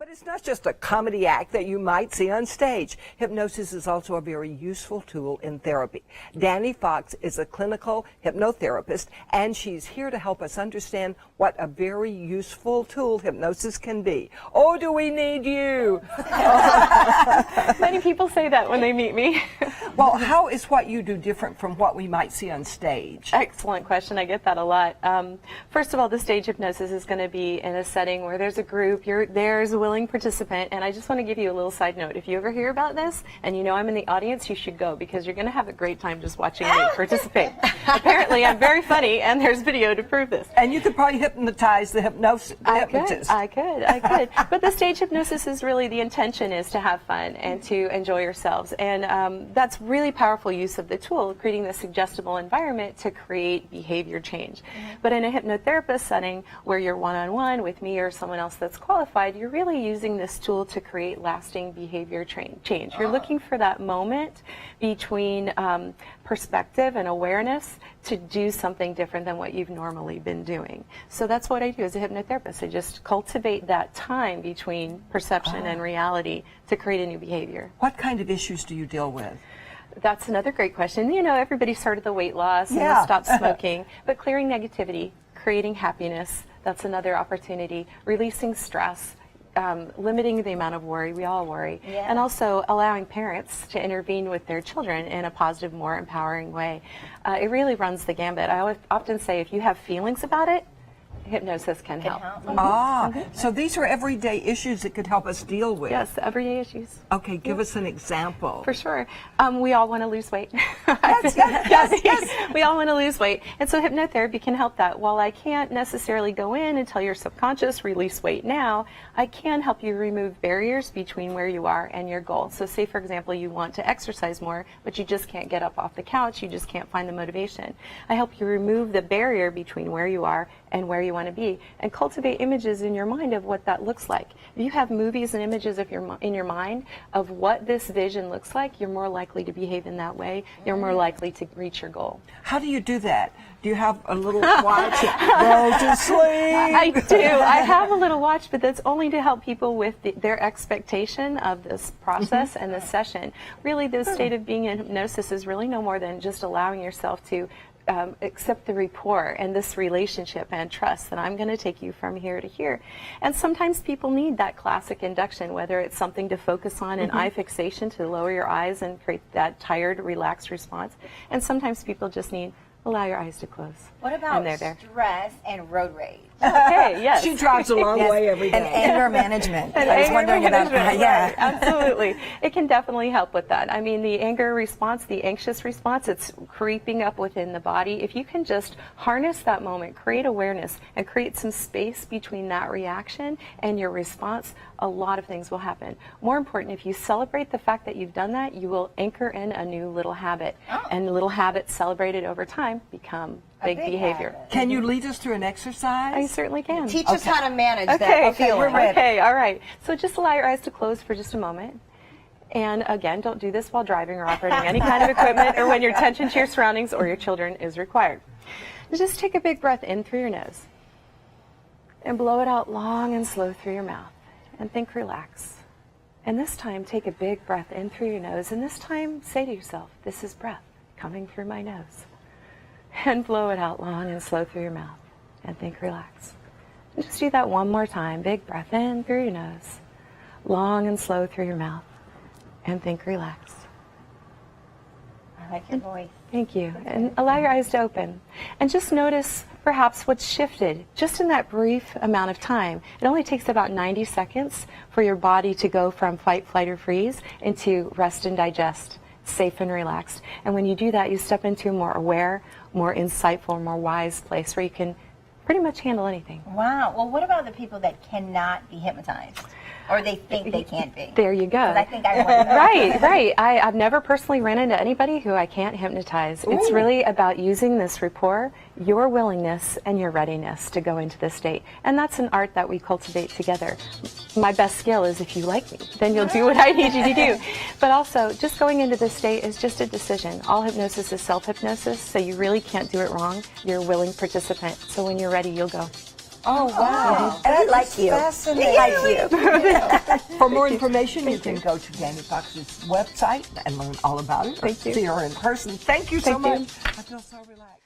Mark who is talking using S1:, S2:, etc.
S1: But it's not just a comedy act that you might see on stage. Hypnosis is also a very useful tool in therapy. Dani Fox is a clinical hypnotherapist, and she's here to help us understand what a very useful tool hypnosis can be. Oh, do we need you?
S2: Many people say that when they meet me.
S1: Well, how is what you do different from what we might see on stage?
S2: Excellent question. I get that a lot. First of all, the stage hypnosis is going to be in a setting where there's a group, there's a willing participant, and I just want to give you a little side note. If you ever hear about this and you know I'm in the audience, you should go, because you're going to have a great time just watching me participate. Apparently, I'm very funny, and there's video to prove this.
S1: And you could probably hypnotize the hypnotist.
S2: I could. But the stage hypnosis is really, the intention is to have fun and to enjoy yourselves. And that's really powerful use of the tool, creating the suggestible environment to create behavior change. But in a hypnotherapist setting where you're one-on-one with me or someone else that's qualified, you're really using this tool to create lasting behavior change. You're looking for that moment between perspective and awareness to do something different than what you've normally been doing. So that's what I do as a hypnotherapist. I just cultivate that time between perception and reality to create a new behavior.
S1: What kind of issues do you deal with?
S2: That's another great question. You know, everybody started the weight loss and the stop smoking, but clearing negativity, creating happiness, that's another opportunity. Releasing stress, limiting the amount of worry, we all worry, and also allowing parents to intervene with their children in a positive, more empowering way. It really runs the gambit. I often say if you have feelings about it, hypnosis can help.
S1: So these are everyday issues that could help us deal with.
S2: Yes, everyday issues.
S1: Okay, give us an example.
S2: For sure. We all want to lose weight.
S1: Yes.
S2: We all want to lose weight. And so hypnotherapy can help that. While I can't necessarily go in and tell your subconscious, release weight now, I can help you remove barriers between where you are and your goal. So say, for example, you want to exercise more, but you just can't get up off the couch, you just can't find the motivation. I help you remove the barrier between where you are and where you want to be, and cultivate images in your mind of what that looks like. If you have movies and images of in your mind of what this vision looks like, you're more likely to behave in that way. You're more likely to reach your goal.
S1: How do you do that? Do you have a little watch? Go to sleep.
S2: I do. I have a little watch, but that's only to help people with their expectation of this process and this session. Really, the state of being in hypnosis is really no more than just allowing yourself to accept the rapport and this relationship and trust that I'm going to take you from here to here. And sometimes people need that classic induction, whether it's something to focus on, an eye fixation to lower your eyes and create that tired, relaxed response. And sometimes people just need, allow your eyes to close.
S3: What about stress and road rage?
S2: Okay, yes.
S1: She drives a long way every day.
S3: And anger management.
S2: And
S3: I was wondering about that.
S2: Right, absolutely. It can definitely help with that. I mean, the anger response, the anxious response, it's creeping up within the body. If you can just harness that moment, create awareness, and create some space between that reaction and your response, a lot of things will happen. More important, if you celebrate the fact that you've done that, you will anchor in a new little habit. And little habits celebrated over time become big behavior.
S1: Can you lead us through an exercise?
S2: I certainly can.
S3: Feeling. Teach us how to manage that.
S2: Okay, we're ready. Okay, all right. So just allow your eyes to close for just a moment. And again, don't do this while driving or operating any kind of equipment or when your attention to your surroundings or your children is required. Just take a big breath in through your nose and blow it out long and slow through your mouth. And think relax. And this time, take a big breath in through your nose, and this time say to yourself, this is breath coming through my nose. And blow it out long and slow through your mouth. And think relax. And just do that one more time. Big breath in through your nose, long and slow through your mouth. And think relax.
S3: I like your voice.
S2: Thank you. And allow your eyes to open. And just notice perhaps what's shifted just in that brief amount of time. It only takes about 90 seconds for your body to go from fight, flight, or freeze into rest and digest, safe and relaxed. And when you do that, you step into a more aware, more insightful, more wise place where you can pretty much handle anything.
S3: Wow. Well, what about the people that cannot be hypnotized? Or they think they can't be?
S2: There you go.
S3: I think I want to.
S2: Right. I've never personally ran into anybody who I can't hypnotize. Ooh. It's really about using this rapport, your willingness, and your readiness to go into this state. And that's an art that we cultivate together. My best skill is if you like me, then you'll do what I need you to do. But also, just going into this state is just a decision. All hypnosis is self-hypnosis, so you really can't do it wrong. You're a willing participant. So when you're ready, you'll go.
S1: Oh, wow.
S3: And I like you.
S4: Fascinating.
S3: I like you.
S1: For more information, you can go to Dani Fox's website and learn all about it.
S2: Thank you.
S1: See her in person. Thank you so
S2: Thank you.
S1: much. I feel so relaxed.